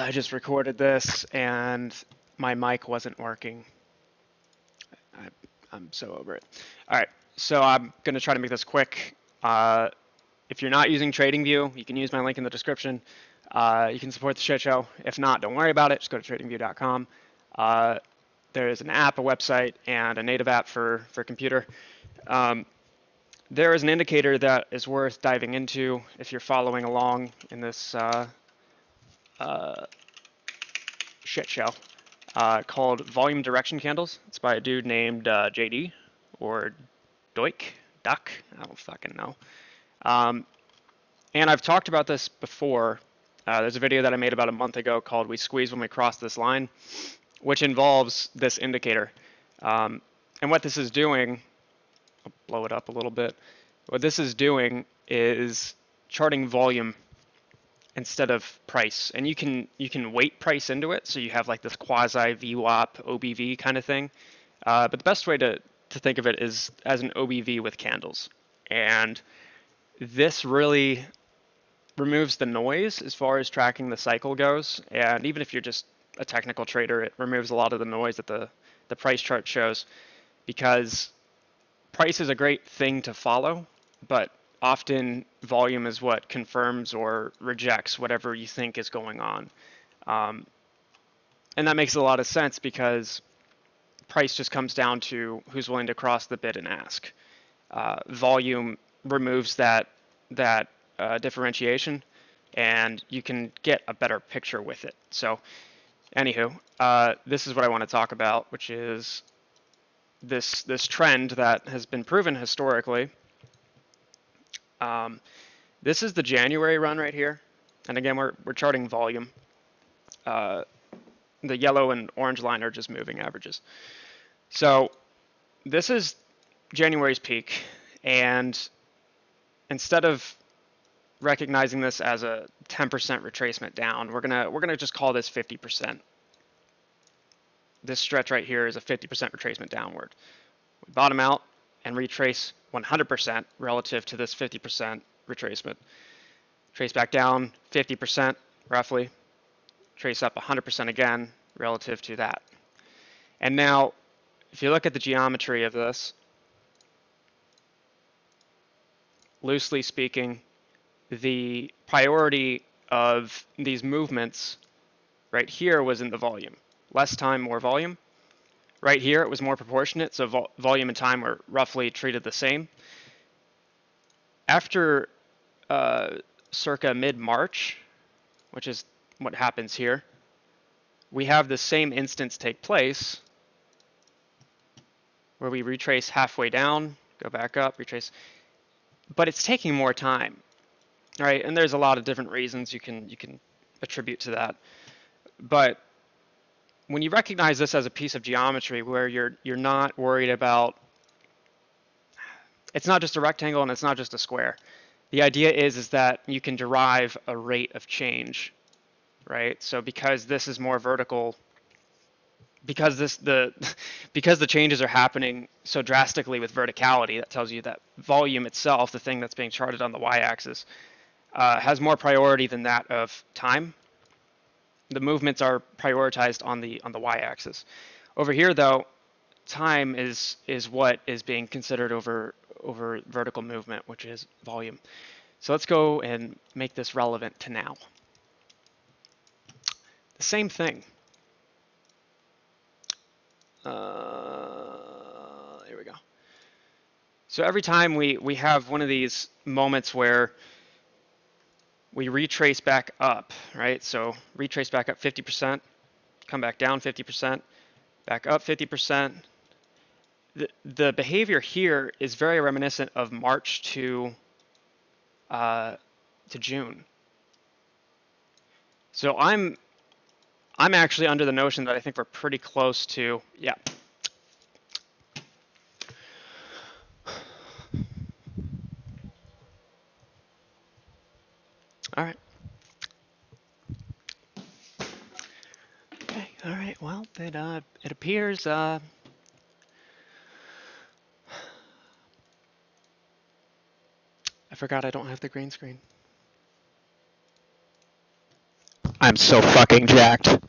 I just recorded this and my mic wasn't working. I'm so over it. All right, so I'm going to try to make this quick. If you're not using TradingView, you can use my link in the description. You can support the shit show. If not, don't worry about it. Just go to tradingview.com. There is an app, a website, and a native app for computer. There is an indicator that is worth diving into if you're following along in this shit show called volume direction candles. It's by a dude named JD or Duck. I don't fucking know. And I've talked about this before. There's a video that I made about a month ago called "We Squeeze When We Cross This Line," which involves this indicator. And what this is doing, I'll blow it up a little bit. What this is doing is charting volume instead of price, and you can weight price into it, so you have like this quasi VWAP OBV kind of thing. But the best way to think of it is as an OBV with candles, and this really removes the noise as far as tracking the cycle goes. And even if you're just a technical trader, it removes a lot of the noise that the price chart shows, because price is a great thing to follow, but often volume is what confirms or rejects whatever you think is going on. And that makes a lot of sense because price just comes down to who's willing to cross the bid and ask. Volume removes that differentiation, and you can get a better picture with it. So anywho, this is what I want to talk about, which is this trend that has been proven historically. This is the January run right here, and again we're charting volume. The yellow and orange line are just moving averages. So this is January's peak, and instead of recognizing this as a 10% retracement down, we're gonna just call this 50%. This stretch right here is a 50% retracement downward. We bottom out and retrace 100% relative to this 50% retracement. Trace back down 50% roughly. Trace up 100% again relative to that. And now, if you look at the geometry of this, loosely speaking, the priority of these movements right here was in the volume. Less time, more volume. Right here, it was more proportionate, so volume and time were roughly treated the same. After circa mid-March, which is what happens here, we have the same instance take place where we retrace halfway down, go back up, retrace, but it's taking more time, right? And there's a lot of different reasons you can attribute to that. But when you recognize this as a piece of geometry where you're not worried about, it's not just a rectangle and it's not just a square. The idea is that you can derive a rate of change, right? So because this is more vertical, because the changes are happening so drastically with verticality, that tells you that volume itself, the thing that's being charted on the y-axis, has more priority than that of time. The movements are prioritized on the y-axis. Over here, though, time is what is being considered over vertical movement, which is volume. So let's go and make this relevant to now. The same thing. Here we go. So every time we have one of these moments where we retrace back up, right? So retrace back up 50%, come back down 50%, back up 50%. The behavior here is very reminiscent of March to June. So I'm actually under the notion that I think we're pretty close to, yeah. All right. Okay. All right. Well, it appears I forgot I don't have the green screen. I'm so fucking jacked.